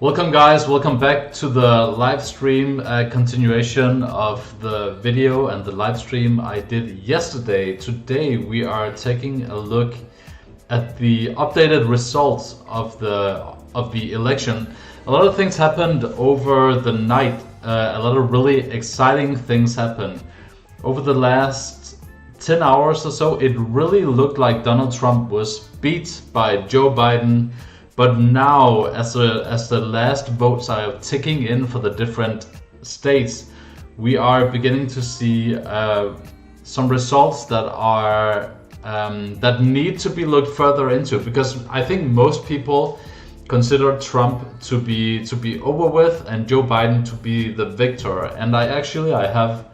Welcome guys, welcome back to the live stream continuation of the video and the live stream I did yesterday. Today we are taking a look at the updated results of the election. A lot of things happened over the night. A lot of really exciting things happened. Over the last 10 hours or so, it really looked like Donald Trump was beat by Joe Biden. But now, as the last votes are ticking in for the different states, we are beginning to see some results that are that need to be looked further into, because I think most people consider Trump to be over with and Joe Biden to be the victor. And I have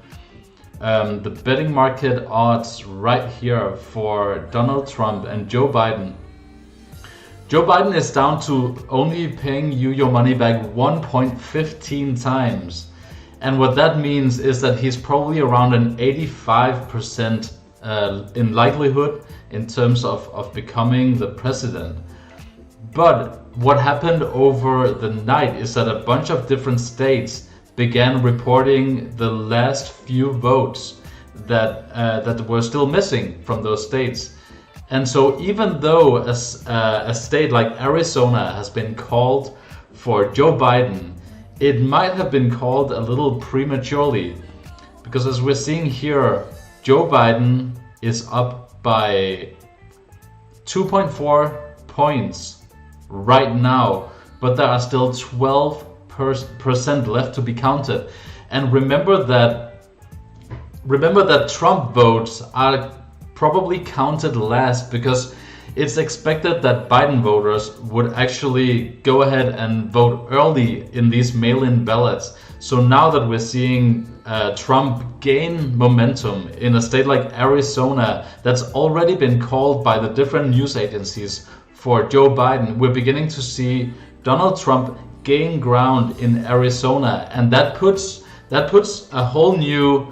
the betting market odds right here for Donald Trump and Joe Biden. Joe Biden is down to only paying you your money back 1.15 times. And what that means is that he's probably around an 85% in likelihood in terms of becoming the president. But what happened over the night is that a bunch of different states began reporting the last few votes that were still missing from those states. And so even though a state like Arizona has been called for Joe Biden, it might have been called a little prematurely. Because as we're seeing here, Joe Biden is up by 2.4 points right now, but there are still 12% left to be counted. And remember that Trump votes are probably counted last, because it's expected that Biden voters would actually go ahead and vote early in these mail-in ballots. So now that we're seeing Trump gain momentum in a state like Arizona that's already been called by the different news agencies for Joe Biden, we're beginning to see Donald Trump gain ground in Arizona, and that puts a whole new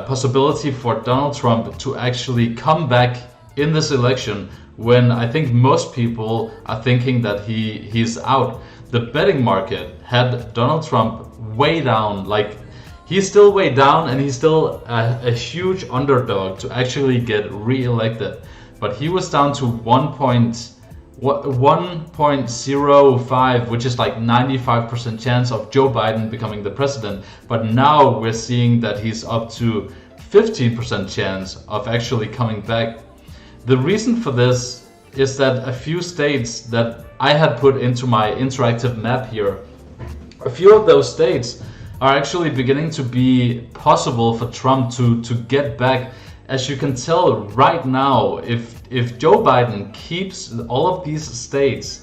possibility for Donald Trump to actually come back in this election, when I think most people are thinking that he's out. The betting market had Donald Trump way down, like he's still way down, and he's still a huge underdog to actually get re-elected. But he was down to 1.05, which is like 95% chance of Joe Biden becoming the president. But now we're seeing that he's up to 15% chance of actually coming back. The reason for this is that a few states that I had put into my interactive map here, a few of those states are actually beginning to be possible for Trump to get back. As you can tell right now, if Joe Biden keeps all of these states,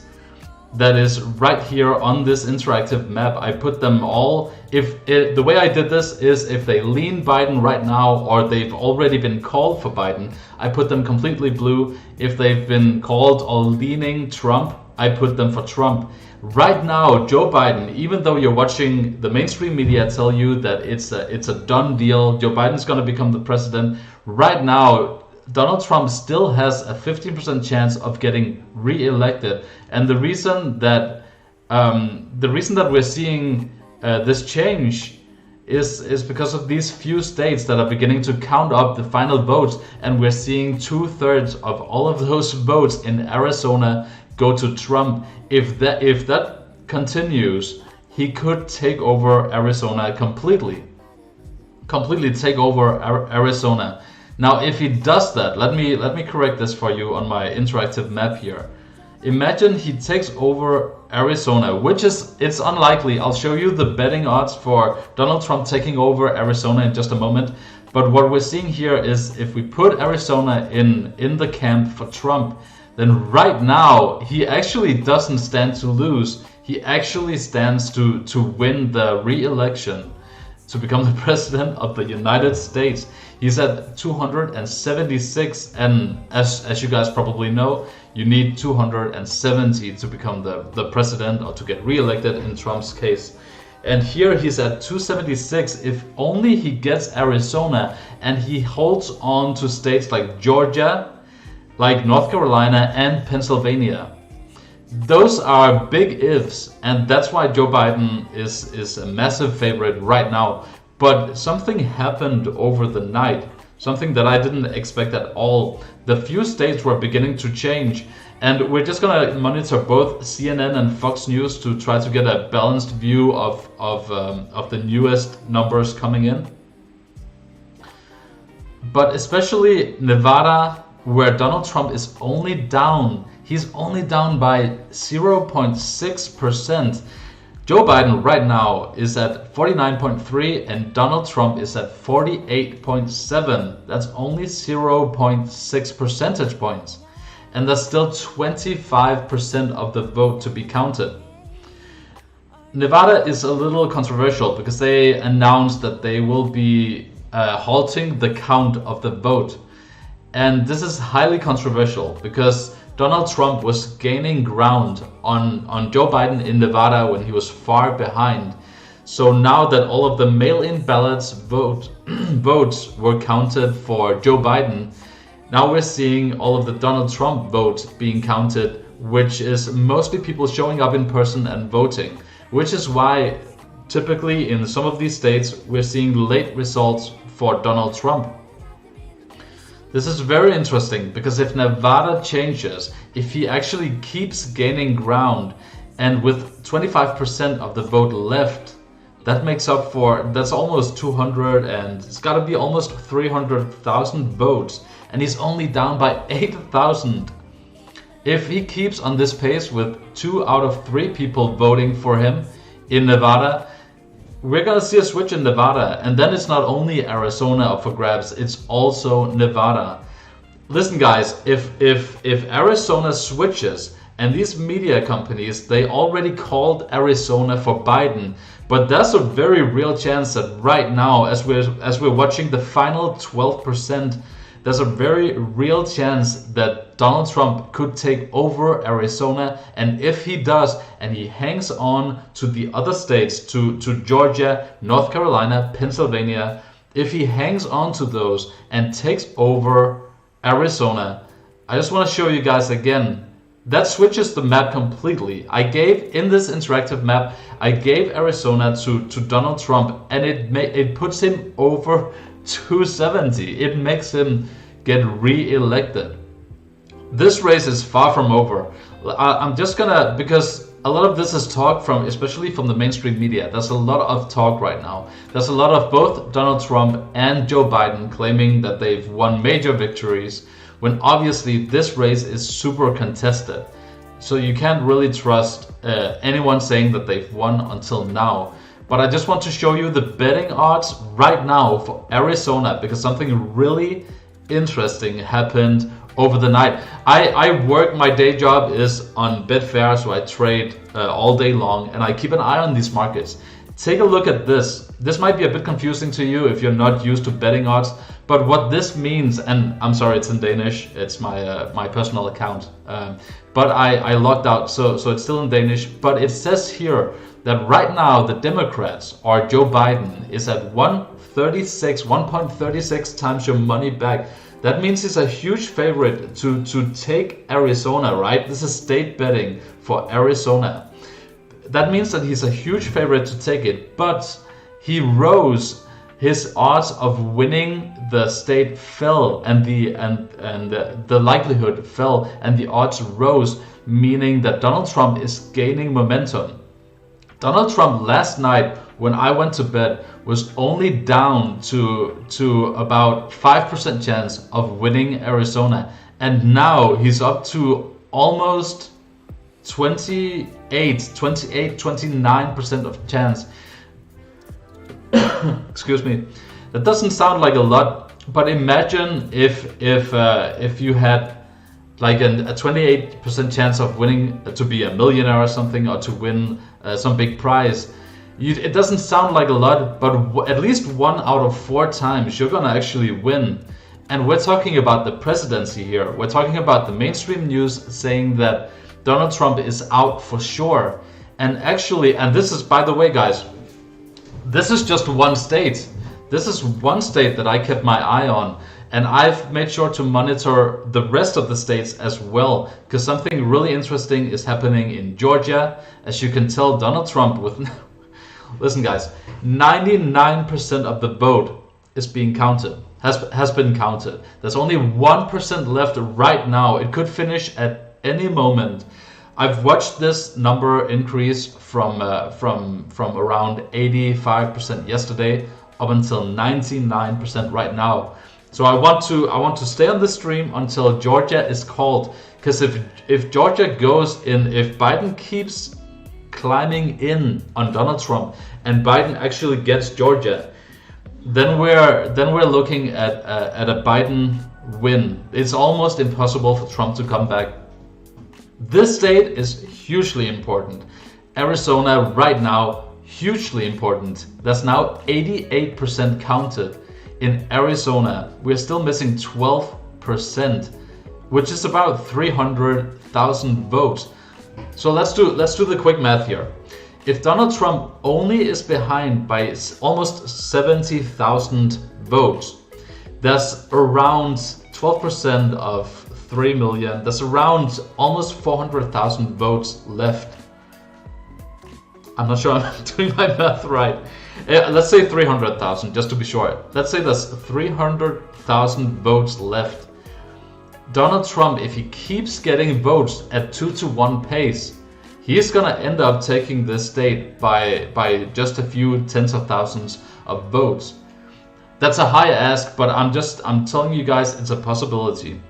that is right here on this interactive map, I put them all. The way I did this is if they lean Biden right now, or they've already been called for Biden, I put them completely blue. If they've been called or leaning Trump, I put them for Trump. Right now, Joe Biden, even though you're watching the mainstream media tell you that it's a done deal, Joe Biden's going to become the president, right now Donald Trump still has a 15% chance of getting re-elected. And the reason that we're seeing this change is because of these few states that are beginning to count up the final votes, and we're seeing 2/3 of all of those votes in Arizona go to Trump. If that continues, he could take over Arizona completely take over Arizona. Now, if he does that, let me correct this for you on my interactive map here. Imagine he takes over Arizona, which it's unlikely. I'll show you the betting odds for Donald Trump taking over Arizona in just a moment. But what we're seeing here is if we put Arizona in the camp for Trump, then right now he actually doesn't stand to lose. He actually stands to win the re-election to become the president of the United States. He's at 276, and as you guys probably know, you need 270 to become the president, or to get re-elected in Trump's case. And here he's at 276. If only he gets Arizona and he holds on to states like Georgia, like North Carolina and Pennsylvania, those are big ifs, and that's why Joe Biden is a massive favorite right now. But something happened over the night, something that I didn't expect at all. The few states were beginning to change, and we're just gonna monitor both CNN and Fox News to try to get a balanced view of the newest numbers coming in. But especially Nevada, where Donald Trump is only down. He's only down by 0.6%. Joe Biden right now is at 49.3 and Donald Trump is at 48.7. That's only 0.6 percentage points. And that's still 25% of the vote to be counted. Nevada is a little controversial because they announced that they will be halting the count of the vote. And this is highly controversial because Donald Trump was gaining ground on Joe Biden in Nevada when he was far behind. So now that all of the mail-in ballots votes were counted for Joe Biden, now we're seeing all of the Donald Trump votes being counted, which is mostly people showing up in person and voting, which is why typically in some of these states we're seeing late results for Donald Trump. This is very interesting because if Nevada changes, if he actually keeps gaining ground, and with 25% of the vote left, that makes up for, that's almost 200 and it's got to be almost 300,000 votes, and he's only down by 8,000. If he keeps on this pace with 2 out of 3 people voting for him in Nevada, we're gonna see a switch in Nevada, and then it's not only Arizona up for grabs, it's also Nevada. Listen guys, if Arizona switches, and these media companies, they already called Arizona for Biden, but there's a very real chance that right now, as we're watching the final 12%, there's a very real chance that Donald Trump could take over Arizona. And if he does, and he hangs on to the other states, to Georgia, North Carolina, Pennsylvania, if he hangs on to those and takes over Arizona, I just want to show you guys again, that switches the map completely. I gave, in this interactive map, I gave Arizona to Donald Trump, and it puts him over 270. It makes him get re-elected. This race is far from over. I'm just gonna, because a lot of this is talk from, especially from the mainstream media. There's a lot of talk right now. There's a lot of both Donald Trump and Joe Biden claiming that they've won major victories, when obviously this race is super contested. So you can't really trust anyone saying that they've won until now. But I just want to show you the betting odds right now for Arizona, because something really interesting happened over the night. I work, my day job is on Betfair, so I trade all day long, and I keep an eye on these markets. Take a look at this. This might be a bit confusing to you if you're not used to betting odds, but what this means, and I'm sorry, it's in Danish, it's my personal account, but I logged out, so it's still in Danish, but it says here that right now the Democrats, or Joe Biden, is at 1.36 times your money back. That means he's a huge favorite to take Arizona, right? This is state betting for Arizona. That means that he's a huge favorite to take it, but he rose. His odds of winning the state fell, and the likelihood fell, and the odds rose, meaning that Donald Trump is gaining momentum. Donald Trump last night, when I went to bed, was only down to about 5% chance of winning Arizona, and now he's up to almost 29% of chance. Excuse me. That doesn't sound like a lot, but imagine if you had like a 28% chance of winning, to be a millionaire or something, or to win some big prize. It doesn't sound like a lot, but at least 1 out of 4 times you're gonna actually win. And we're talking about the presidency here. We're talking about the mainstream news saying that Donald Trump is out for sure. And actually, and this is, by the way, guys, this is just one state. This is one state that I kept my eye on. And I've made sure to monitor the rest of the states as well, because something really interesting is happening in Georgia. As you can tell, Donald Trump with listen guys, 99% of the vote is being counted, has been counted. There's only 1% left right now. It could finish at any moment. I've watched this number increase from around 85% yesterday up until 99% right now. So I want to stay on the stream until Georgia is called, because if Georgia goes in, if Biden keeps climbing in on Donald Trump and Biden actually gets Georgia, then we're looking at a Biden win. It's almost impossible for Trump to come back. This state is hugely important. Arizona right now, hugely important. That's now 88% counted. In Arizona, we're still missing 12%, which is about 300,000 votes. So let's do the quick math here. If Donald Trump only is behind by almost 70,000 votes, that's around 12% of 3 million. That's around almost 400,000 votes left. I'm not sure I'm doing my math right. Let's say 300,000, just to be sure. Let's say there's 300,000 votes left. Donald Trump, if he keeps getting votes at 2-to-1 pace, he's gonna end up taking this state by just a few tens of thousands of votes. That's a high ask, but I'm telling you guys, it's a possibility.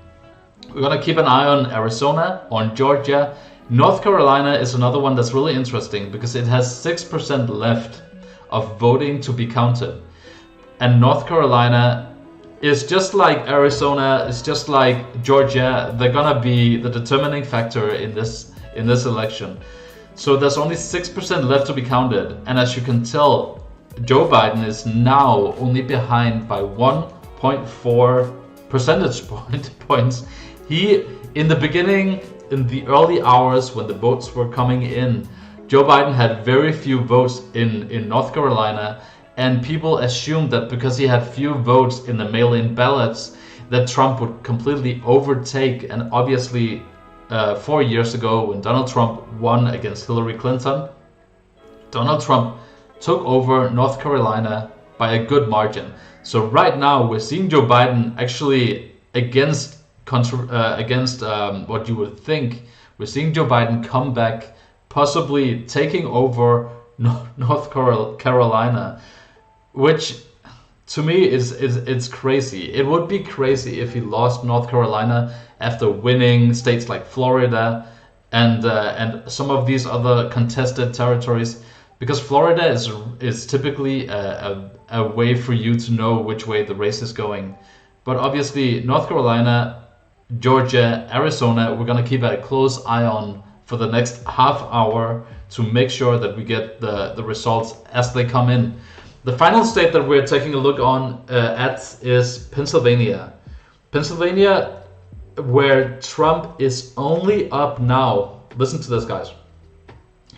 We're gonna keep an eye on Arizona, on Georgia. North Carolina is another one that's really interesting because it has 6% left of voting to be counted. And North Carolina is just like Arizona, it's just like Georgia. They're gonna be the determining factor in this election. So there's only 6% left to be counted. And as you can tell, Joe Biden is now only behind by 1.4 percentage points. He, in the beginning, in the early hours when the votes were coming in, Joe Biden had very few votes in North Carolina, and people assumed that because he had few votes in the mail-in ballots, that Trump would completely overtake. And obviously, 4 years ago, when Donald Trump won against Hillary Clinton, Donald Trump took over North Carolina by a good margin. So right now, we're seeing Joe Biden actually against what you would think. We're seeing Joe Biden come back, possibly taking over North Carolina, which to me it's crazy. It would be crazy if he lost North Carolina after winning states like Florida and some of these other contested territories, because Florida is typically a way for you to know which way the race is going. But obviously North Carolina, Georgia, Arizona, we're going to keep a close eye on for the next half hour to make sure that we get the results as they come in. The final state that we're taking a look on at is Pennsylvania. Pennsylvania, where Trump is only up now. Listen to this, guys.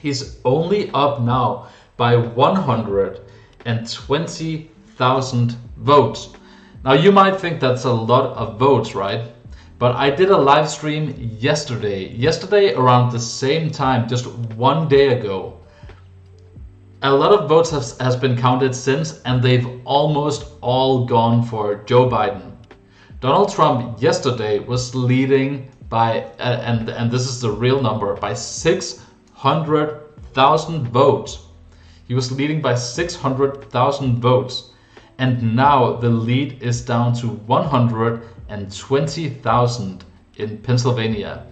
He's only up now by 120,000 votes. Now you might think that's a lot of votes, right? But I did a live stream yesterday around the same time, just 1 day ago. A lot of votes has been counted since, and they've almost all gone for Joe Biden. Donald Trump yesterday was leading by, and this is the real number, by 600,000 votes. He was leading by 600,000 votes. And now the lead is down to 120,000 in Pennsylvania.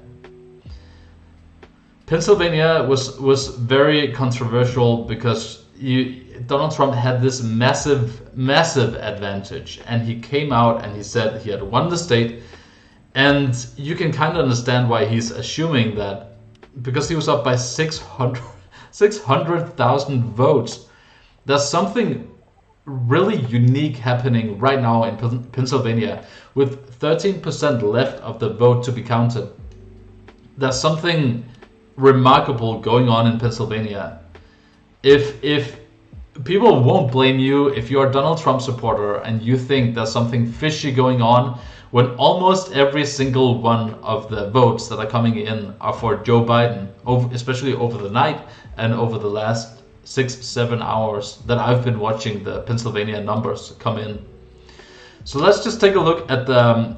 Pennsylvania was very controversial because Donald Trump had this massive advantage, and he came out and he said he had won the state. And you can kind of understand why he's assuming that, because he was up by 600,000 votes. There's something really unique happening right now in Pennsylvania with 13% left of the vote to be counted. There's something remarkable going on in Pennsylvania. If people won't blame you if you're a Donald Trump supporter and you think there's something fishy going on when almost every single one of the votes that are coming in are for Joe Biden, especially over the night and over the last 6-7 hours that I've been watching the Pennsylvania numbers come in. So let's just take a look at the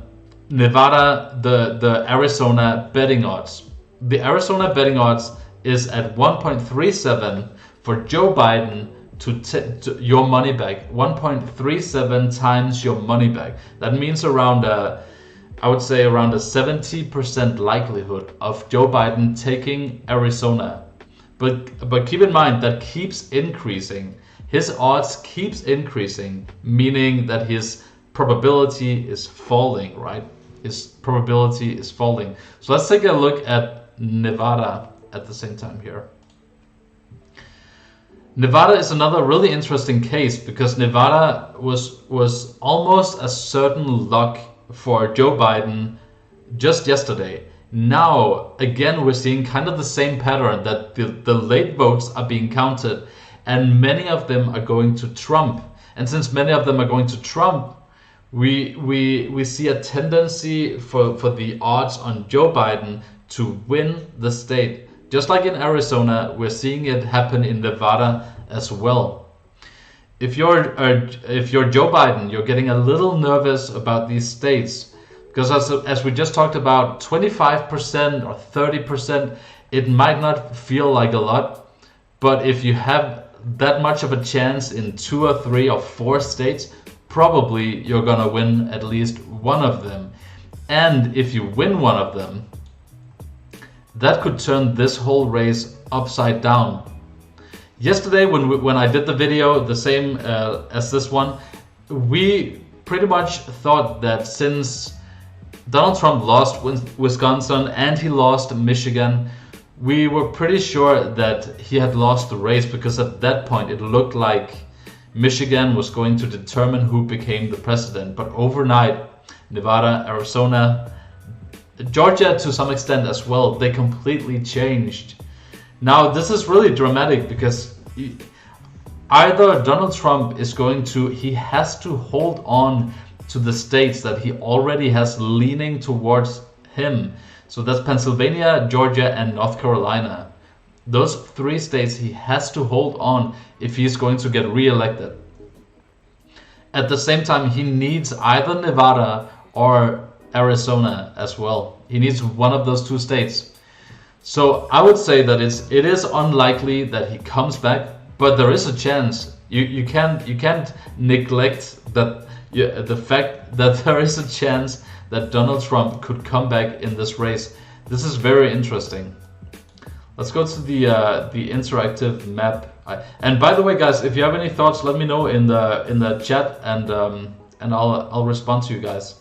Nevada, the Arizona betting odds. The Arizona betting odds is at 1.37 for Joe Biden to your money back. 1.37 times your money back. That means around I would say around a 70% likelihood of Joe Biden taking Arizona. But keep in mind that keeps increasing. His odds keeps increasing, meaning that his probability is falling, right? His probability is falling. So let's take a look at Nevada at the same time here. Nevada is another really interesting case because Nevada was almost a certain lock for Joe Biden just yesterday. Now, again, we're seeing kind of the same pattern that the late votes are being counted and many of them are going to Trump. And since many of them are going to Trump, we see a tendency for the odds on Joe Biden to win the state. Just like in Arizona, we're seeing it happen in Nevada as well. If you're Joe Biden, you're getting a little nervous about these states because as we just talked about, 25% or 30%, it might not feel like a lot, but if you have that much of a chance in 2 or 3 or 4 states, probably you're gonna win at least one of them. And if you win one of them, that could turn this whole race upside down. Yesterday when I did the video, the same as this one, we pretty much thought that since Donald Trump lost Wisconsin and he lost Michigan, we were pretty sure that he had lost the race because at that point it looked like Michigan was going to determine who became the president. But overnight, Nevada, Arizona, Georgia to some extent as well, they completely changed. Now this is really dramatic because either Donald Trump he has to hold on to the states that he already has leaning towards him. So that's Pennsylvania, Georgia, and North Carolina. Those 3 states he has to hold on if he's going to get re-elected. At the same time, he needs either Nevada or Arizona as well. He needs one of those 2 states. So I would say that it is unlikely that he comes back, but there is a chance. You can't neglect that the fact that there is a chance that Donald Trump could come back in this race. This is very interesting. Let's go to the interactive map. And by the way, guys, if you have any thoughts, let me know in the chat, and I'll respond to you guys.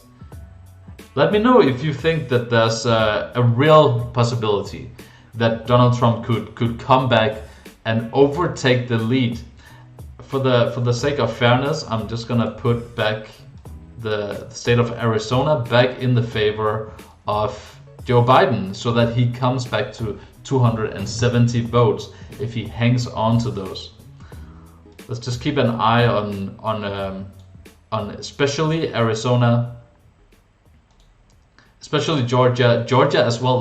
Let me know if you think that there's a real possibility that Donald Trump could come back and overtake the lead. For the sake of fairness, I'm just gonna put back the state of Arizona back in the favor of Joe Biden so that he comes back to 270 votes if he hangs on to those. Let's just keep an eye on especially Arizona, especially Georgia as well.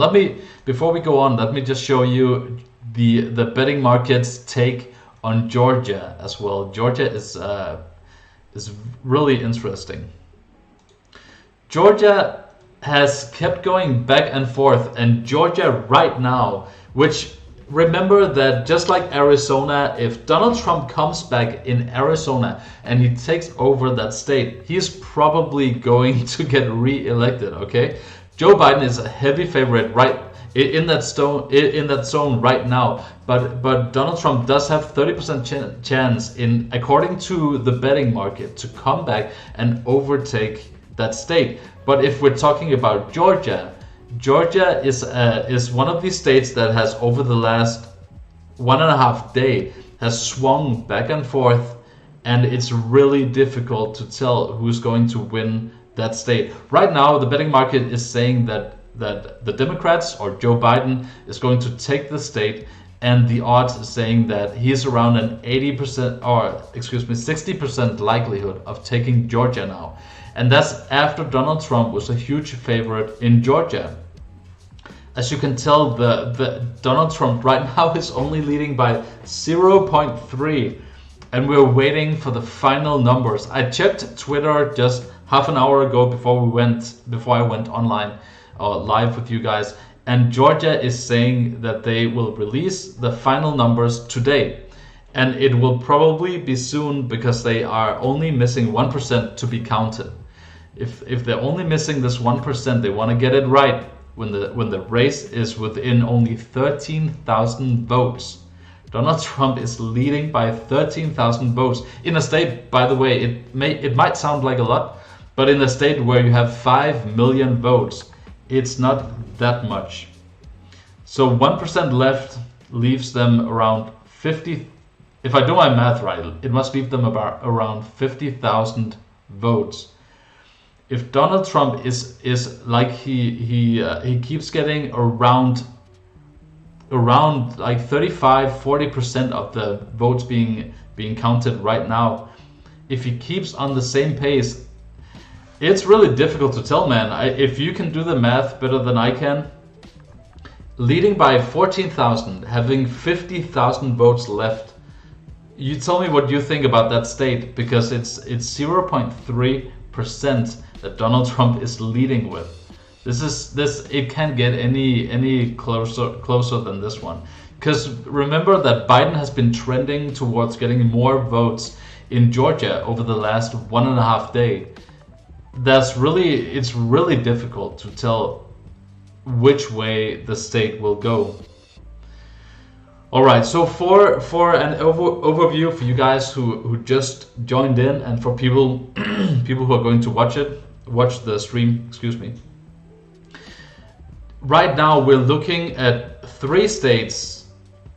Before we go on, let me just show you the betting market's take on Georgia as well. Georgia is really interesting. Georgia has kept going back and forth, and Georgia right now, which remember that just like Arizona, if Donald Trump comes back in Arizona and he takes over that state, he's probably going to get re-elected, okay? Joe Biden is a heavy favorite right in that zone right now, but Donald Trump does have 30% chance according to the betting market to come back and overtake that state. But if we're talking about Georgia is one of these states that has over the last 1.5 days has swung back and forth, and it's really difficult to tell who's going to win that state. Right now, the betting market is saying that the Democrats or Joe Biden is going to take the state, and the odds is saying that he's around an 80% or 60% likelihood of taking Georgia now. And that's after Donald Trump was a huge favorite in Georgia. As you can tell, the Donald Trump right now is only leading by 0.3, and we're waiting for the final numbers. I checked Twitter just half an hour ago before I went online live with you guys, and Georgia is saying that they will release the final numbers today, and it will probably be soon because they are only missing 1% to be counted. If they're only missing this 1%, they want to get it right when the race is within only 13,000 votes. Donald Trump is leading by 13,000 votes in a state, by the way, it might sound like a lot, but in a state where you have 5 million votes, it's not that much. So 1% left leaves them around 50. If I do my math right, it must leave them about around 50,000 votes. If Donald Trump is like he keeps getting around like 35-40% of the votes being counted right now, if he keeps on the same pace, it's really difficult to tell, man. If you can do the math better than I can, leading by 14,000, having 50,000 votes left, you tell me what you think about that state, because it's 0.3% that Donald Trump is leading with. It can't get any closer than this one. Because remember that Biden has been trending towards getting more votes in Georgia over the last 1.5 days. It's really difficult to tell which way the state will go. All right, so for an overview for you guys who just joined in, and for people who are going to watch the stream, excuse me. Right now we're looking at 3 states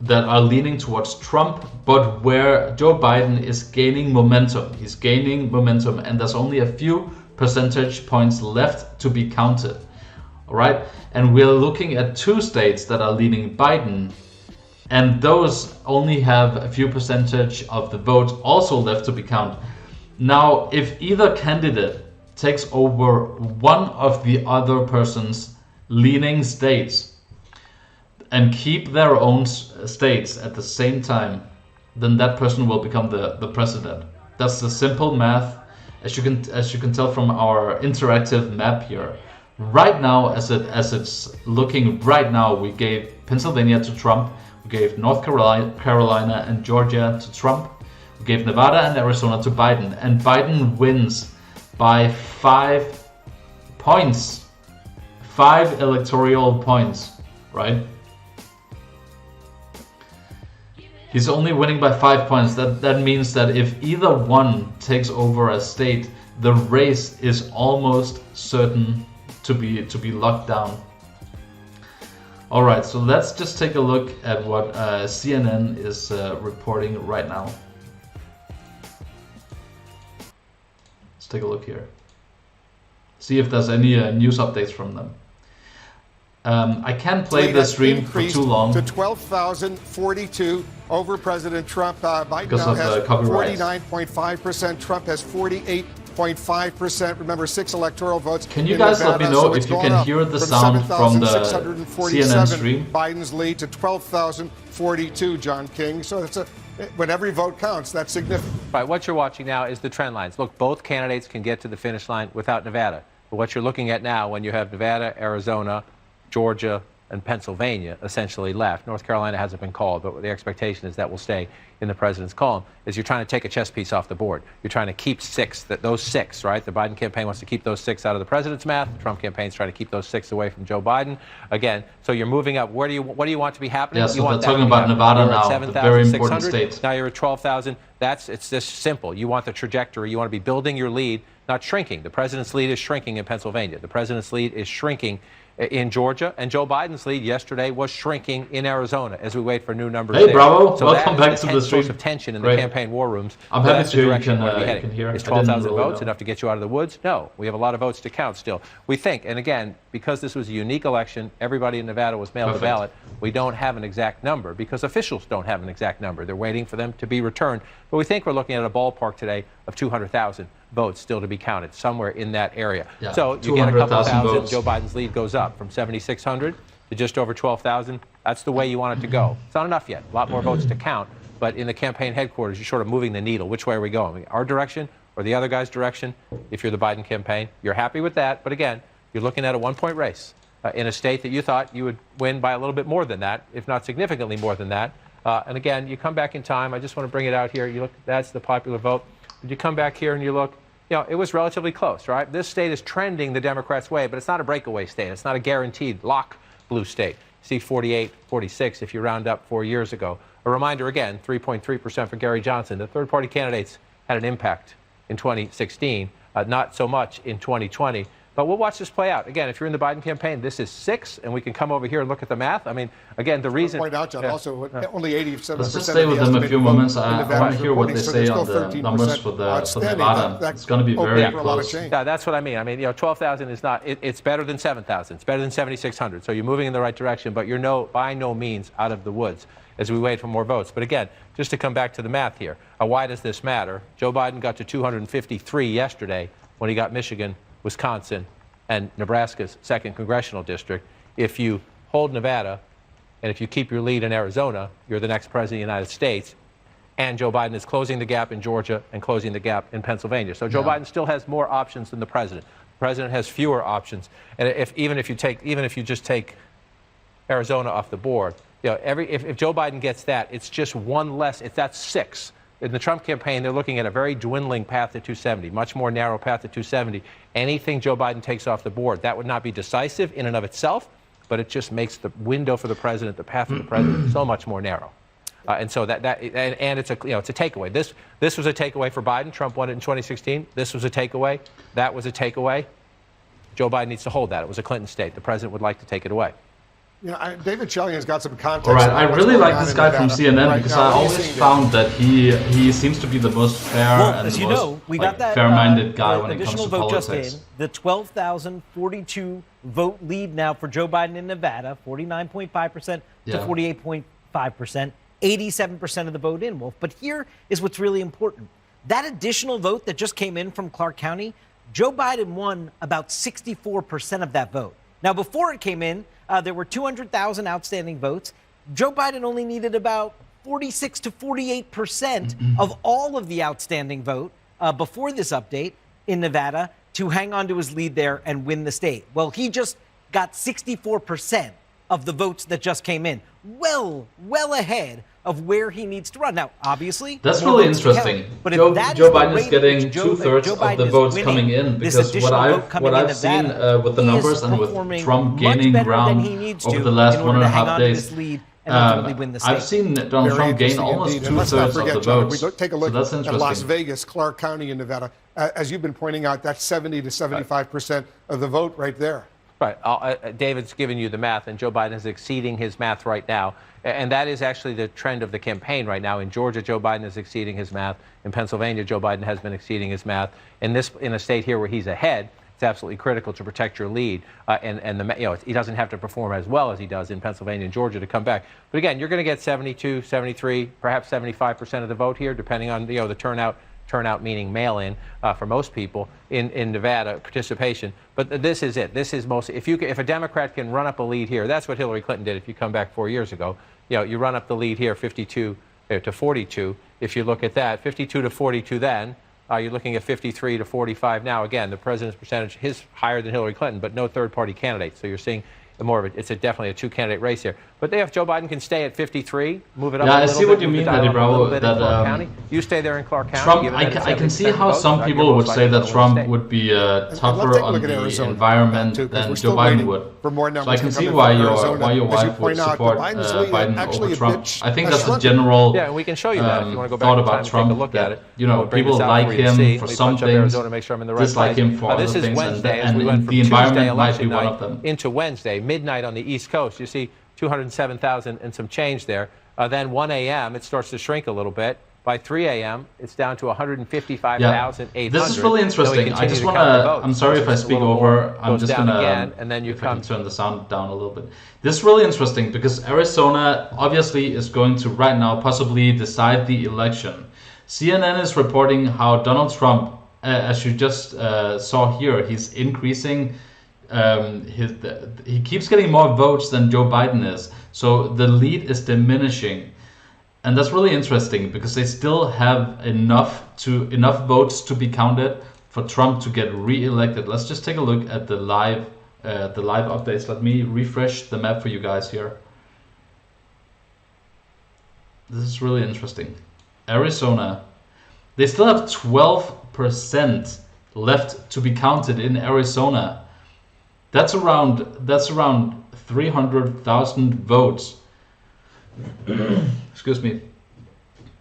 that are leaning towards Trump, but where Joe Biden is gaining momentum. He's gaining momentum, and there's only a few percentage points left to be counted. All right, and we're looking at 2 states that are leaning Biden, and those only have a few percentage of the votes also left to be counted. Now, if either candidate takes over one of the other person's leaning states and keep their own states at the same time, then that person will become the president. That's the simple math, as you can tell from our interactive map here. Right now, as it's looking right now, we gave Pennsylvania to Trump, we gave North Carolina and Georgia to Trump, we gave Nevada and Arizona to Biden, and Biden wins by 5 points, 5 electoral points, right? He's only winning by 5 points. That means that if either one takes over a state, the race is almost certain to be locked down. All right, so let's just take a look at what CNN is reporting right now. Let's take a look here. See if there's any news updates from them. I can't play the stream for too long. To 12,042 over President Trump. Biden because now of has 49.5%. Trump has 48.5%. Remember, 6 electoral votes. Can you guys let me know if you can hear the sound from the CNN stream? Biden's lead to 12,042, John King. So it's when every vote counts, that's significant. Right, what you're watching now is the trend lines. Look, both candidates can get to the finish line without Nevada. But what you're looking at now, when you have Nevada, Arizona, Georgia, and Pennsylvania essentially left. North Carolina hasn't been called, but the expectation is that will stay in the president's column, is you're trying to take a chess piece off the board. You're trying to keep those six, right? The Biden campaign wants to keep those 6 out of the president's math. The Trump campaign's trying to keep those 6 away from Joe Biden. Again, so you're moving up. What do you want to be happening? Yeah, so they're talking about Nevada now, the very important state. Now you're at 12,000. It's this simple. You want the trajectory. You want to be building your lead, not shrinking. The president's lead is shrinking in Pennsylvania. The president's lead is shrinking in Georgia, and Joe Biden's lead yesterday was shrinking in Arizona as we wait for new numbers. Hey, there. Bravo! So Welcome back to the source stream. of tension in Great. the campaign war rooms. I'm So happy that's the to you direction can, we wanna be you heading. can hear. Is I didn't 12,000 really votes know. enough to get you out of the woods? No, we have a lot of votes to count still. We think, and again, because this was a unique election, everybody in Nevada was mailed Perfect. a ballot. We don't have an exact number because officials don't have an exact number. They're waiting for them to be returned. But we think we're looking at a ballpark today of 200,000 votes still to be counted, somewhere in that area. Yeah, So you get a couple 200,000 thousand, votes. Joe Biden's lead goes up from 7,600 to just over 12,000. That's the way you want it to go. It's not enough yet. A lot more votes to count. But in the campaign headquarters, you're sort of moving the needle. Which way are we going? Our direction or the other guy's direction? If you're the Biden campaign, you're happy with that. But again, you're looking at a one-point race in a state that you thought you would win by a little bit more than that, if not significantly more than that. And again, you come back in time. I just want to bring it out here. You look, that's the popular vote. You come back here and you look, you know, it was relatively close, right? This state is trending the Democrats' way, but it's not a breakaway state. It's not a guaranteed lock blue state. See 48, 46 if you round up 4 years ago. A reminder again, 3.3% for Gary Johnson. The third-party candidates had an impact in 2016, not so much in 2020. But we'll watch this play out. Again, if you're in the Biden campaign, this is 6, and we can come over here and look at the math. I mean, again, the reason... Point out, John, also only 87%. Let's just stay with them a few moments. I want to hear what they say on the numbers for Nevada. It's going to be very close. Yeah, that's what I mean. I mean, you know, 12,000 is not... it's better than 7,000. It's better than 7,600. So you're moving in the right direction, but you're by no means out of the woods as we wait for more votes. But again, just to come back to the math here, why does this matter? Joe Biden got to 253 yesterday when he got Michigan, Wisconsin, and Nebraska's 2nd congressional district. If you hold Nevada, and if you keep your lead in Arizona, you're the next president of the United States. And Joe Biden is closing the gap in Georgia and closing the gap in Pennsylvania. So Joe Biden still has more options than the president. The president has fewer options. And even if you just take Arizona off the board, you know, if Joe Biden gets that, it's just one less. That's 6. In the Trump campaign, they're looking at a very dwindling path to 270, much more narrow path to 270. Anything Joe Biden takes off the board, that would not be decisive in and of itself, but it just makes the window for the president, the path for the president, so much more narrow. And so and it's a takeaway. This was a takeaway for Biden. Trump won it in 2016. This was a takeaway. That was a takeaway. Joe Biden needs to hold that. It was a Clinton state. The president would like to take it away. You know, David Chalian has got some context. All right, I really like this guy from CNN because I always found that he seems to be the most fair and as the you most know, we got that fair-minded guy when it comes additional to vote politics. just in. The 12,042 vote lead now for Joe Biden in Nevada, 49.5% to 48.5%, 87% of the vote in, Wolf. But here is what's really important. That additional vote that just came in from Clark County, Joe Biden won about 64% of that vote. Now, before it came in, there were 200,000 outstanding votes. Joe Biden only needed about 46 to 48% of all of the outstanding vote before this update in Nevada to hang on to his lead there and win the state. Well, he just got 64% of the votes that just came in, well ahead of where he needs to run. Now, obviously, that's really interesting. But Joe Biden is getting 2/3 of the votes coming in, because what I've seen with the numbers and with Trump gaining ground over the last 1.5 days, I've seen Donald Trump gain almost 2/3 of the votes. If we take a look at Las Vegas, Clark County in Nevada, as you've been pointing out, that's 70 to 75% of the vote right there. Right. David's given you the math, and Joe Biden is exceeding his math right now. And that is actually the trend of the campaign right now. In Georgia, Joe Biden is exceeding his math. In Pennsylvania, Joe Biden has been exceeding his math. In a state here where he's ahead, it's absolutely critical to protect your lead. He doesn't have to perform as well as he does in Pennsylvania and Georgia to come back. But again, you're going to get 72, 73, perhaps 75% of the vote here, depending on the turnout meaning mail-in for most people in Nevada participation. But this is it. This is mostly if a Democrat can run up a lead here, that's what Hillary Clinton did. If you come back 4 years ago, you run up the lead here, 52 to 42. If you look at that, 52 to 42, then you're looking at 53 to 45 now. Again, the president's percentage is higher than Hillary Clinton, but no third-party candidate. So you're seeing the more of it. It's definitely a two-candidate race here. But if Joe Biden can stay at 53, move it up a little bit. Yeah, I see what you mean, Eddie Bravo, that Clark County. You stay there in Clark County. Trump, I can see how some people would say that Trump would be tougher on the environment than Joe Biden would. So I can see why your wife would support Biden over Trump. I think that's a general we can show you that if you want to go back thought in time about and Trump. Take a look at it. You know, people like him for some things, dislike him for other things, and the environment might be one of them. Into Wednesday, midnight on the East Coast, you see 207,000 and some change there. Then 1 a.m., it starts to shrink a little bit. By 3 a.m., it's down to 155,800. This is really interesting. I just want to, I'm sorry if I speak over, I'm just going to, and then you can turn the sound down a little bit. This is really interesting because Arizona obviously is going to right now possibly decide the election. CNN is reporting how Donald Trump, as you just saw here, he's increasing, he keeps getting more votes than Joe Biden is. So the lead is diminishing. And that's really interesting because they still have enough votes to be counted for Trump to get re-elected. Let's just take a look at the live updates. Let me refresh the map for you guys here. This is really interesting. Arizona, they still have 12% left to be counted in Arizona. That's around 300,000 votes. Excuse me.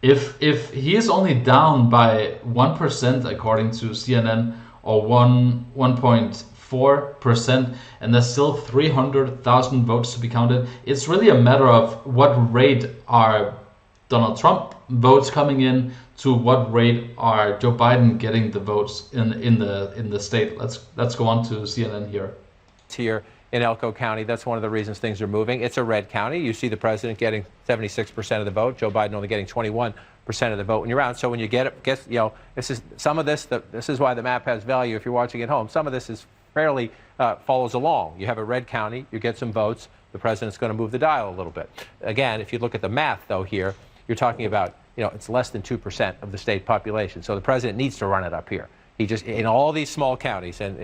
If he is only down by 1% according to CNN, or 1.4%, and there's still 300,000 votes to be counted, it's really a matter of what rate are Donald Trump votes coming in to what rate are Joe Biden getting the votes in the state. Let's go on to CNN here. Here in Elko County, that's one of the reasons things are moving. It's a red county. You see the president getting 76% of the vote, Joe Biden only getting 21% of the vote when you're out. So when you get it, this is some of this. This is why the map has value if you're watching at home. Some of this is fairly follows along. You have a red county, you get some votes. The president's going to move the dial a little bit. Again, if you look at the math, though, here you're talking about it's less than 2% of the state population. So the president needs to run it up here. He just in all these small counties, and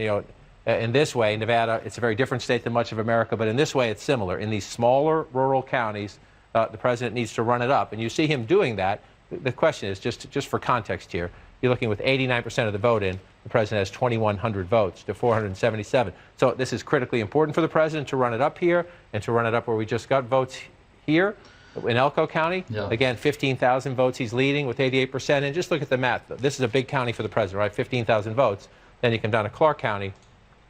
in this way, Nevada, it's a very different state than much of America, but in this way, it's similar. In these smaller rural counties, the president needs to run it up. And you see him doing that. The question is, just for context here, you're looking with 89% of the vote in. The president has 2,100 votes to 477. So this is critically important for the president to run it up here and to run it up where we just got votes here in Elko County. Yeah. Again, 15,000 votes he's leading with 88%. And just look at the math. This is a big county for the president, right? 15,000 votes. Then you come down to Clark County.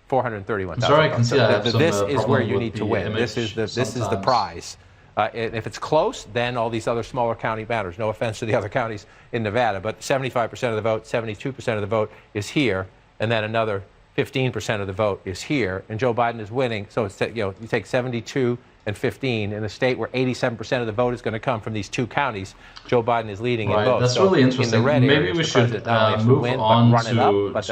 431,000. Sorry, I can see this is where you need to win. This is the prize. If it's close, then all these other smaller county matters. No offense to the other counties in Nevada, but 75% of the vote, 72% of the vote is here, and then another 15% of the vote is here, and Joe Biden is winning. So it's you take 72 and 15 in a state where 87% of the vote is going to come from these two counties. Joe Biden is leading in both. That's really interesting. Maybe we should move on to Fox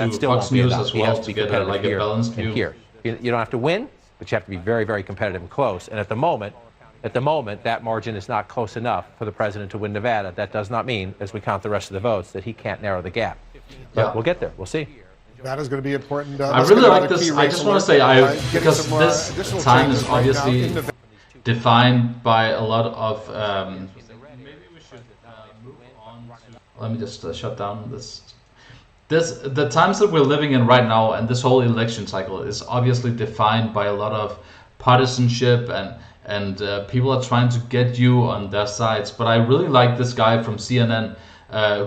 News as well to get a balanced view. Here, you don't have to win, but you have to be very, very competitive and close. And at the moment, that margin is not close enough for the president to win Nevada. That does not mean, as we count the rest of the votes, that he can't narrow the gap. But we'll get there. We'll see. That is going to be important. I really like this. I just want to say, because this time is obviously defined by a lot of. Maybe we should move on to. Let me just shut down this. The times that we're living in right now, and this whole election cycle is obviously defined by a lot of partisanship and people are trying to get you on their sides. But I really like this guy from CNN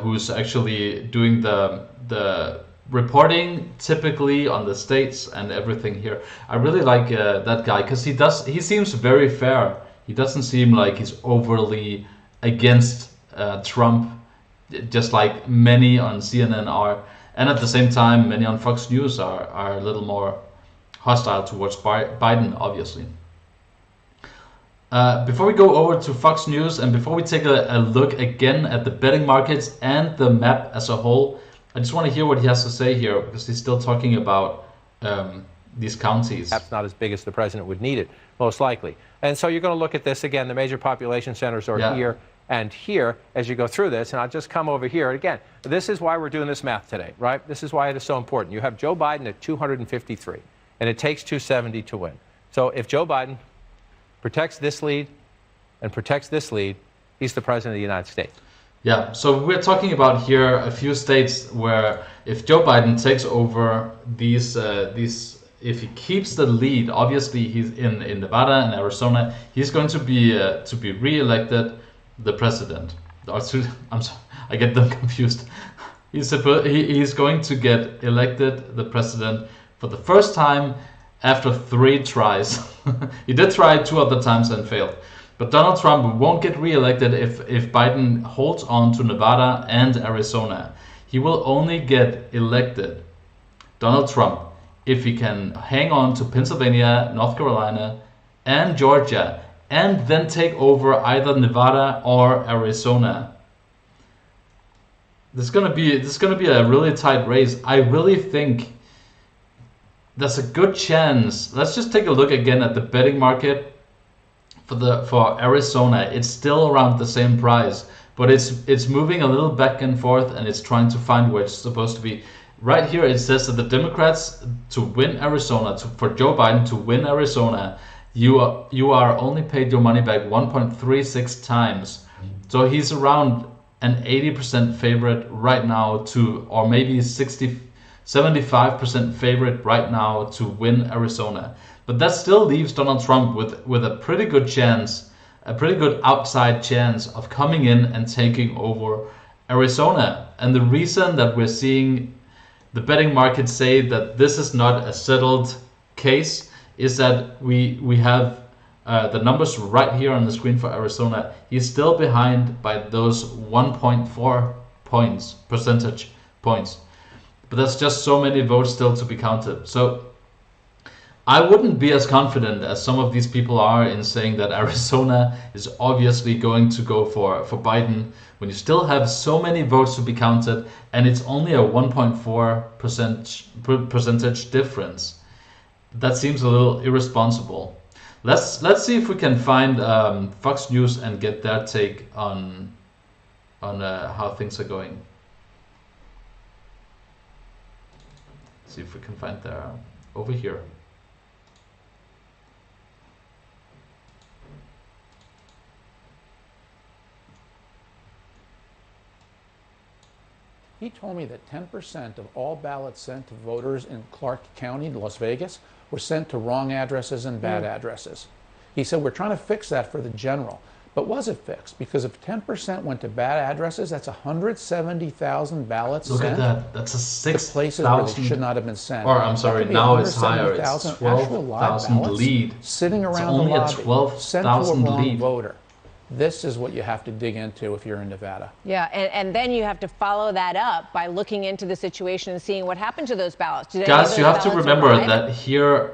who's actually doing the reporting typically on the states and everything here. I really like that guy because he seems very fair. He doesn't seem like he's overly against Trump, just like many on CNN are. And at the same time, many on Fox News are a little more hostile towards Biden, obviously. Before we go over to Fox News and before we take a look again at the betting markets and the map as a whole, I just want to hear what he has to say here because he's still talking about these counties. Perhaps not as big as the president would need it, most likely. And so you're going to look at this again. The major population centers are here and here as you go through this. And I'll just come over here. Again, this is why we're doing this math today, right? This is why it is so important. You have Joe Biden at 253, and it takes 270 to win. So if Joe Biden protects this lead and protects this lead, he's the president of the United States. Yeah, so we're talking about here a few states where if Joe Biden takes over these, if he keeps the lead, obviously he's in Nevada and Arizona, he's going to be re-elected the president. I'm sorry, I get them confused. He's going to get elected the president for the first time after 3 tries. He did try 2 other times and failed. But Donald Trump won't get re-elected if Biden holds on to Nevada and Arizona. He will only get elected, Donald Trump, if he can hang on to Pennsylvania, North Carolina, and Georgia, and then take over either Nevada or Arizona. This is gonna be a really tight race. I really think there's a good chance. Let's just take a look again at the betting market for Arizona. It's still around the same price, but it's moving a little back and forth, and it's trying to find where it's supposed to be. Right here it says that the Democrats to win Arizona, for Joe Biden to win Arizona, you are only paid your money back 1.36 times. So he's around an 80% favorite right now or maybe 75% favorite right now to win Arizona. But that still leaves Donald Trump with a pretty good chance, a pretty good outside chance of coming in and taking over Arizona. And the reason that we're seeing the betting market say that this is not a settled case is that we have the numbers right here on the screen for Arizona. He's still behind by those 1.4 percentage points. But there's just so many votes still to be counted. So I wouldn't be as confident as some of these people are in saying that Arizona is obviously going to go for Biden when you still have so many votes to be counted and it's only a 1.4 percentage difference. That seems a little irresponsible. Let's see if we can find Fox News and get their take on how things are going. See if we can find their over here. He told me that 10% of all ballots sent to voters in Clark County, Las Vegas, were sent to wrong addresses and bad addresses. He said, we're trying to fix that for the general. But was it fixed? Because if 10% went to bad addresses, that's 170,000 ballots Look sent. at that. That's a 6,000. Places where they should not have been sent. Or I'm sorry, now it's higher. It's 12,000 lead. Sitting around it's only the lobby, a 12,000 sent to a wrong lead. voter. This is what you have to dig into if you're in Nevada. Yeah, and then you have to follow that up by looking into the situation and seeing what happened to those ballots. Guys, you have to remember that here,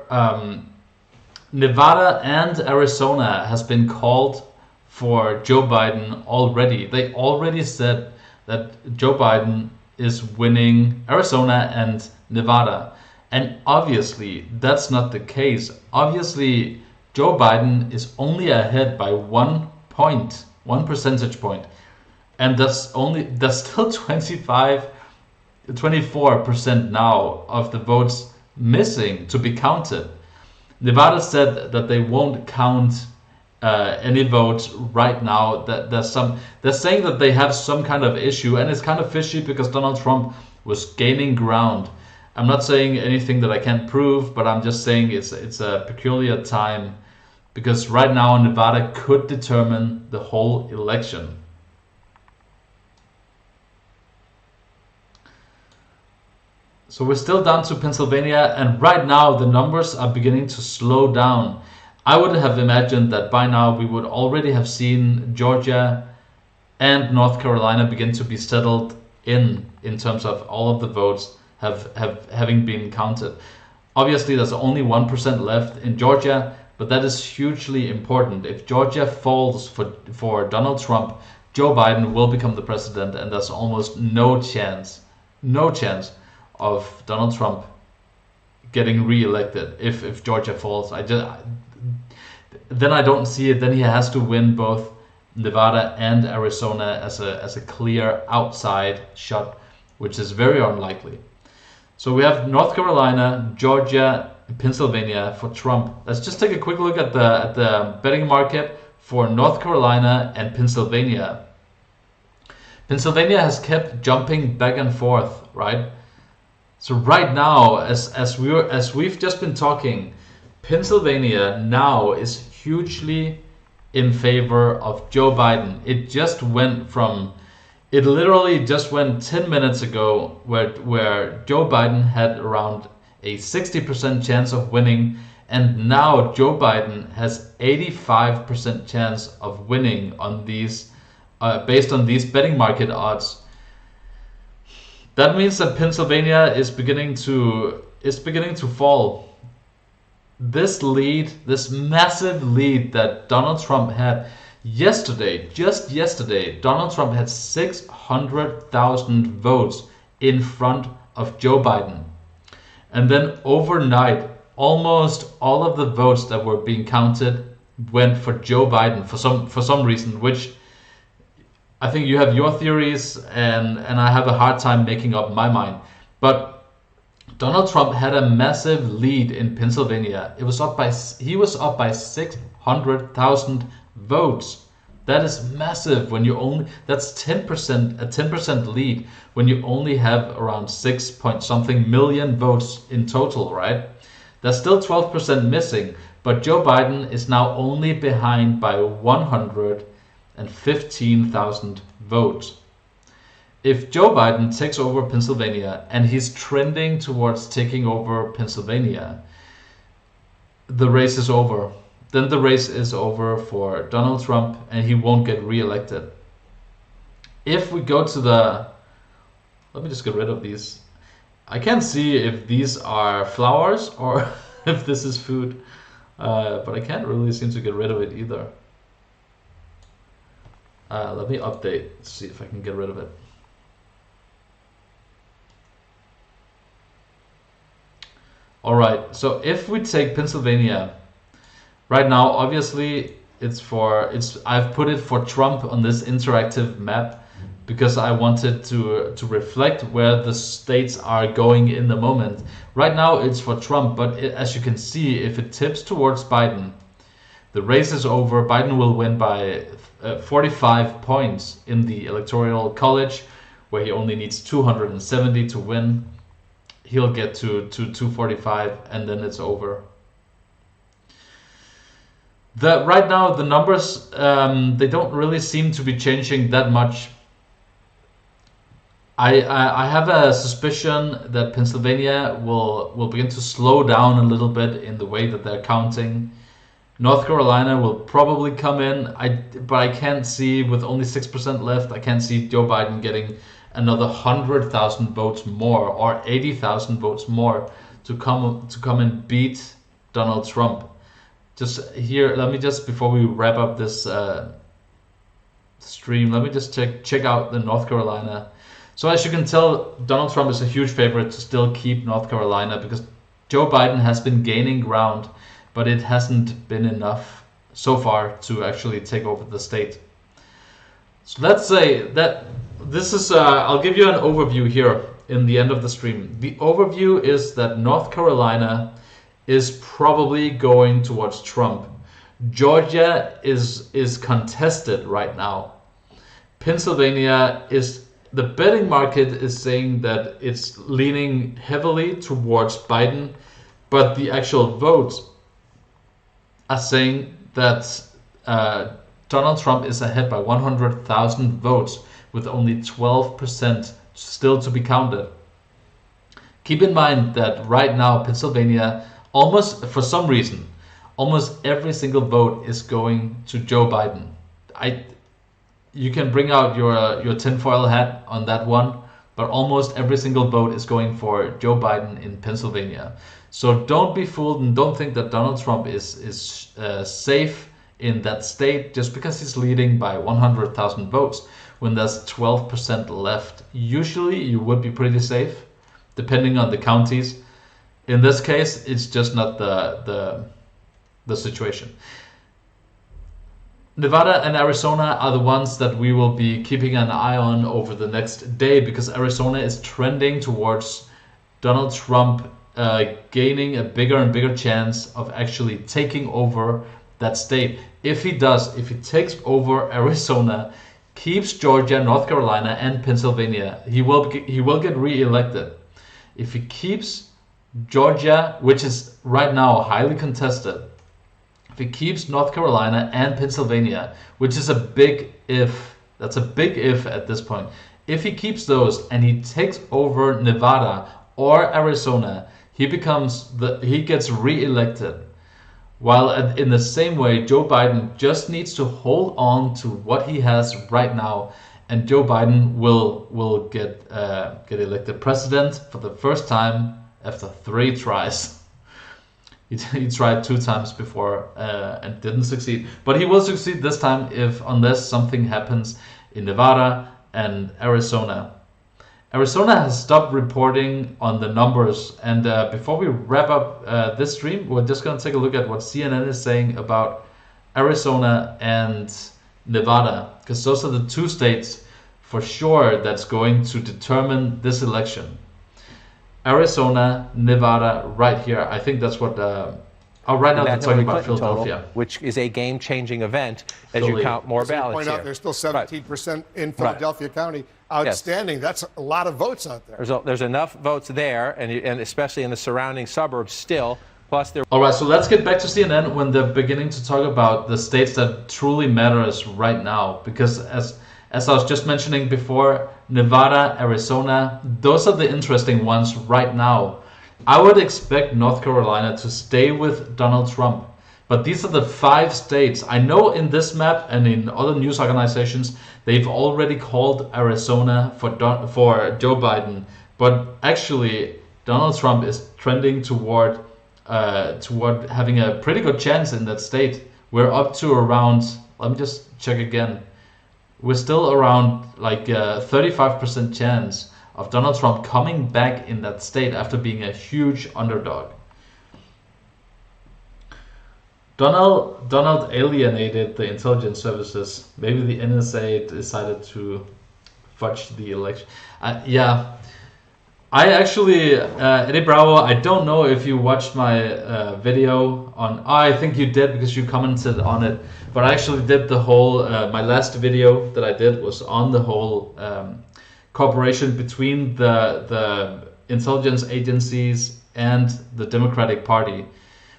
Nevada and Arizona has been called for Joe Biden already. They already said that Joe Biden is winning Arizona and Nevada. And obviously, that's not the case. Obviously, Joe Biden is only ahead by 1 percentage point. And that's still 24% now of the votes missing to be counted. Nevada said that they won't count any votes right now. That they're saying that they have some kind of issue, and it's kind of fishy because Donald Trump was gaining ground. I'm not saying anything that I can't prove, but I'm just saying it's a peculiar time because right now Nevada could determine the whole election. So we're still down to Pennsylvania, and right now the numbers are beginning to slow down. I would have imagined that by now we would already have seen Georgia and North Carolina begin to be settled in terms of all of the votes having been counted. Obviously, there's only 1% left in Georgia, but that is hugely important. If Georgia falls for Donald Trump, Joe Biden will become the president, and there's almost no chance of Donald Trump getting re-elected if Georgia falls. Then I don't see it. Then he has to win both Nevada and Arizona as a clear outside shot, which is very unlikely. So we have North Carolina, Georgia, Pennsylvania for Trump. Let's just take a quick look at the betting market for North Carolina and Pennsylvania. Pennsylvania has kept jumping back and forth, right? So right now, as we've just been talking, Pennsylvania now is hugely in favor of Joe Biden. It literally just went 10 minutes ago where Joe Biden had around a 60% chance of winning, and now Joe Biden has 85% chance of winning on these based on these betting market odds. That means that Pennsylvania is beginning to fall. This lead, this massive lead that Donald Trump had yesterday, just yesterday, Donald Trump had 600,000 votes in front of Joe Biden. And then overnight, almost all of the votes that were being counted went for Joe Biden for some reason, which I think you have your theories and I have a hard time making up my mind. But Donald Trump had a massive lead in Pennsylvania. He was up by 600,000 votes. That is massive when you that's 10%, a 10% lead when you only have around 6 point something million votes in total, right? That's still 12% missing, but Joe Biden is now only behind by 115,000 votes. If Joe Biden takes over Pennsylvania, and he's trending towards taking over Pennsylvania, the race is over. Then the race is over for Donald Trump and he won't get re-elected. If we go to let me just get rid of these. I can't see if these are flowers or if this is food, but I can't really seem to get rid of it either. Let me update, see if I can get rid of it. All right, so if we take Pennsylvania, right now, obviously, I've put it for Trump on this interactive map because I wanted to reflect where the states are going in the moment. Right now, it's for Trump, but as you can see, if it tips towards Biden, the race is over. Biden will win by 45 points in the Electoral College, where he only needs 270 to win. He'll get to 245, and then it's over. Right now, the numbers, they don't really seem to be changing that much. I have a suspicion that Pennsylvania will begin to slow down a little bit in the way that they're counting. North Carolina will probably come in, but I can't see, with only 6% left, I can't see Joe Biden getting another 100,000 votes more or 80,000 votes more to come and beat Donald Trump. Just here, let me just, before we wrap up this stream, let me just check out the North Carolina. So as you can tell, Donald Trump is a huge favorite to still keep North Carolina because Joe Biden has been gaining ground, but it hasn't been enough so far to actually take over the state. So let's say that this is, I'll give you an overview here in the end of the stream. The overview is that North Carolina is probably going towards Trump. Georgia is contested right now. Pennsylvania the betting market is saying that it's leaning heavily towards Biden, but the actual votes are saying that Donald Trump is ahead by 100,000 votes with only 12% still to be counted. Keep in mind that right now Pennsylvania, almost for some reason, almost every single vote is going to Joe Biden. You can bring out your tinfoil hat on that one, but almost every single vote is going for Joe Biden in Pennsylvania. So don't be fooled and don't think that Donald Trump is safe in that state just because he's leading by 100,000 votes when there's 12% left. Usually you would be pretty safe depending on the counties. In this case, it's just not the situation. Nevada and Arizona are the ones that we will be keeping an eye on over the next day because Arizona is trending towards Donald Trump gaining a bigger and bigger chance of actually taking over that state. If he does, if he takes over Arizona, keeps Georgia, North Carolina, and Pennsylvania, he will get re-elected. If he keeps Georgia, which is right now highly contested, if he keeps North Carolina and Pennsylvania, which is a big if, that's a big if at this point. If he keeps those and he takes over Nevada or Arizona, he gets re-elected. While in the same way, Joe Biden just needs to hold on to what he has right now, and Joe Biden will get elected president for the first time after 3 tries. He tried 2 times before and didn't succeed, but he will succeed this time unless something happens in Nevada and Arizona. Arizona has stopped reporting on the numbers, and before we wrap up this stream, we're just going to take a look at what CNN is saying about Arizona and Nevada, because those are the 2 states for sure that's going to determine this election. Arizona, Nevada, right here. I think that's what. Right now they're talking about Philadelphia, total, which is a game-changing event as you count more ballots point here. out there's still 17% in Philadelphia County. Outstanding. Yes. That's a lot of votes out there. There's enough votes there, and especially in the surrounding suburbs still. Plus, there. All right, so let's get back to CNN when they're beginning to talk about the states that truly matter us right now, because as I was just mentioning before, Nevada, Arizona, those are the interesting ones right now. I would expect North Carolina to stay with Donald Trump, but these are the 5 states. I know in this map and in other news organizations, they've already called Arizona for Joe Biden, but actually Donald Trump is trending toward having a pretty good chance in that state. We're up to around, let me just check again, we're still around like a 35% chance of Donald Trump coming back in that state after being a huge underdog. Donald alienated the intelligence services. Maybe the NSA decided to fudge the election. Yeah, I actually, Eddie Bravo, I don't know if you watched my video on, I think you did because you commented on it, but I actually did the whole, my last video that I did was on the whole cooperation between the intelligence agencies and the Democratic Party,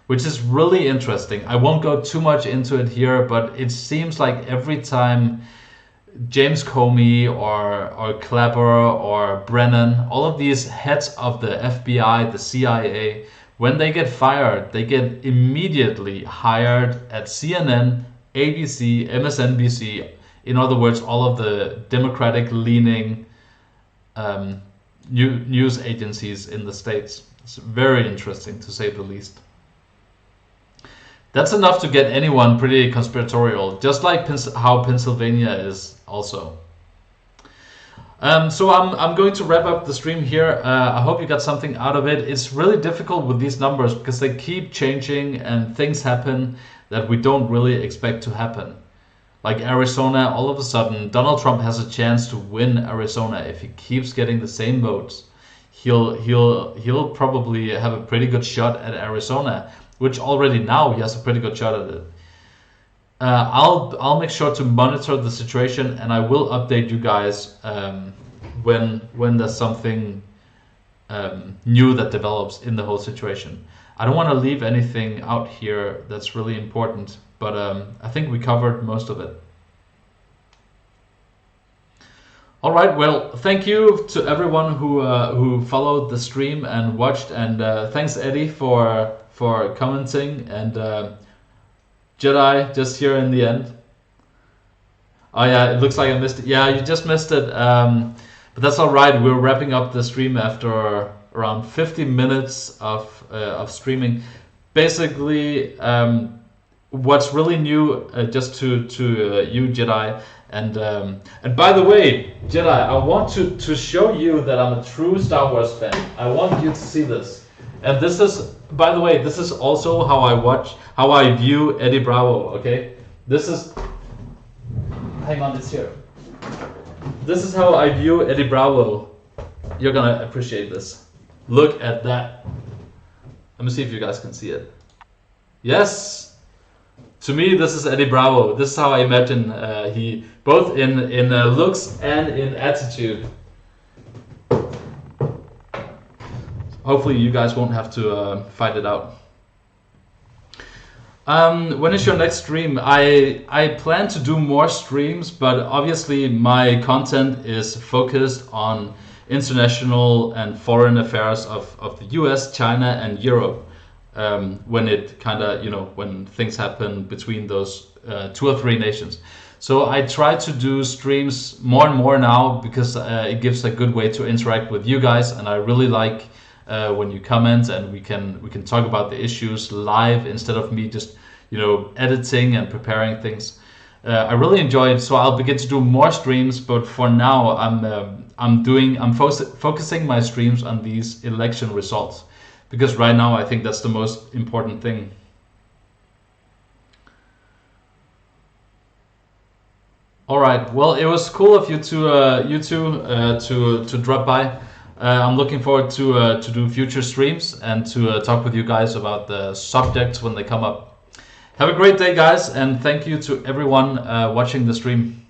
which is really interesting. I won't go too much into it here, but it seems like every time James Comey or Clapper or Brennan, all of these heads of the FBI, the CIA, when they get fired, they get immediately hired at CNN, ABC, MSNBC, in other words, all of the Democratic-leaning news agencies in the States. It's very interesting, to say the least. That's enough to get anyone pretty conspiratorial, just like how Pennsylvania is also. So I'm going to wrap up the stream here. I hope you got something out of it. It's really difficult with these numbers because they keep changing and things happen that we don't really expect to happen. Like Arizona, all of a sudden, Donald Trump has a chance to win Arizona if he keeps getting the same votes. He'll probably have a pretty good shot at Arizona, which already now he has a pretty good shot at it. I'll make sure to monitor the situation, and I will update you guys when there's something new that develops in the whole situation. I don't want to leave anything out here that's really important, but I think we covered most of it. All right, well, thank you to everyone who followed the stream and watched, and thanks Eddie for commenting, and Jedi just here in the end. Oh yeah, it looks like I missed it. Yeah, you just missed it, but that's all right. We're wrapping up the stream after around 50 minutes of streaming. Basically, what's really new, just to you, Jedi, and by the way, Jedi, I want to show you that I'm a true Star Wars fan. I want you to see this. And this is, by the way, this is also how I view Eddie Bravo, okay? This is, hang on, it's here. This is how I view Eddie Bravo. You're gonna appreciate this. Look at that. Let me see if you guys can see it. Yes! To me, this is Eddie Bravo. This is how I imagine he, both in looks and in attitude. Hopefully you guys won't have to fight it out. When is your next stream? I plan to do more streams, but obviously my content is focused on international and foreign affairs of the US, China and Europe. When it kind of, you know, when things happen between those 2 or 3 nations. So I try to do streams more and more now because it gives a good way to interact with you guys, and I really like when you comment and we can talk about the issues live instead of me just, you know, editing and preparing things. I really enjoy it, so I'll begin to do more streams. But for now, I'm focusing my streams on these election results, because right now I think that's the most important thing. All right. Well, it was cool of you to drop by. I'm looking forward to do future streams and to talk with you guys about the subjects when they come up. Have a great day, guys, and thank you to everyone watching the stream.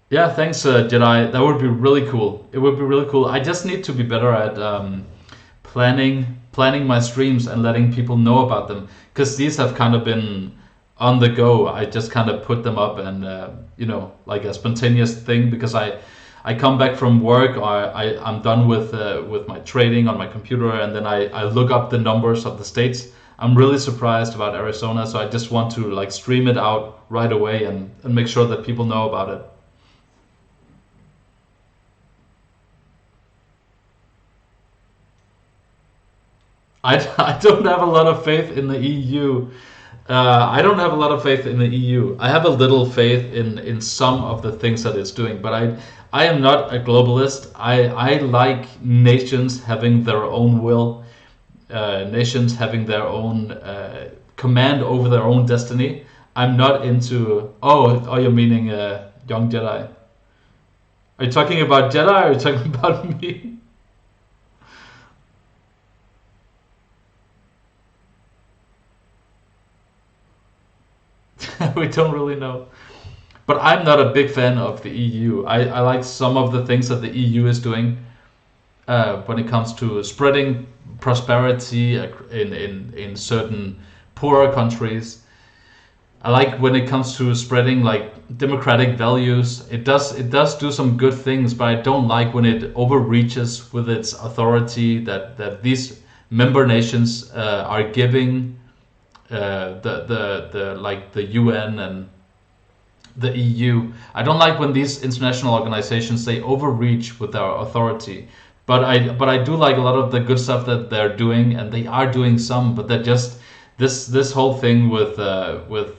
Yeah, thanks, Jedi. That would be really cool. It would be really cool. I just need to be better at planning my streams and letting people know about them, because these have kind of been on the go. I just kind of put them up and you know, like a spontaneous thing, because I come back from work, or I'm done with my trading on my computer, and then I look up the numbers of the states. I'm really surprised about Arizona, so I just want to like stream it out right away and make sure that people know about it. I don't have a lot of faith in the EU. I don't have a lot of faith in the EU. I have a little faith in some of the things that it's doing, but I am not a globalist. I like nations having their own will, nations having their own command over their own destiny. I'm not into... Oh, you're meaning Young Jedi. Are you talking about Jedi, or are you talking about me? We don't really know. But I'm not a big fan of the EU. I like some of the things that the EU is doing when it comes to spreading prosperity in certain poorer countries. I like when it comes to spreading like democratic values. It does do some good things, but I don't like when it overreaches with its authority that these member nations are giving the UN and the EU. I don't like when these international organizations, they overreach with their authority. But I do like a lot of the good stuff that they're doing, and they are doing some. But they're just this whole thing with the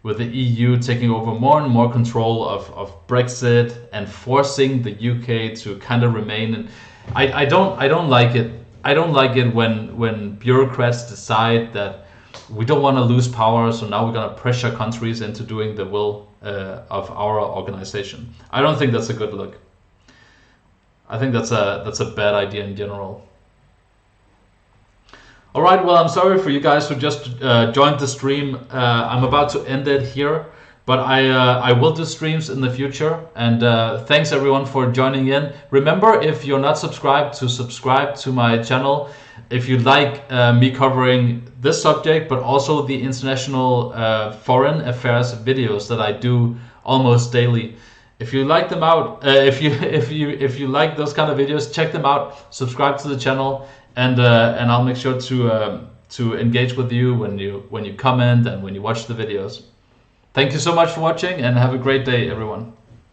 EU taking over more and more control of Brexit and forcing the UK to kind of remain. And I don't like it. I don't like it when bureaucrats decide that we don't want to lose power, so now we're going to pressure countries into doing the will of our organization. I don't think that's a good look. I think that's a bad idea in general. All right, well, I'm sorry for you guys who just joined the stream. I'm about to end it here, but I will do streams in the future. And thanks everyone for joining in. Remember, if you're not subscribed, to subscribe to my channel. If you like me covering this subject, but also the international foreign affairs videos that I do almost daily. If you like them out, if you like those kind of videos, check them out. Subscribe to the channel, and I'll make sure to engage with you when you comment and when you watch the videos. Thank you so much for watching, and have a great day, everyone.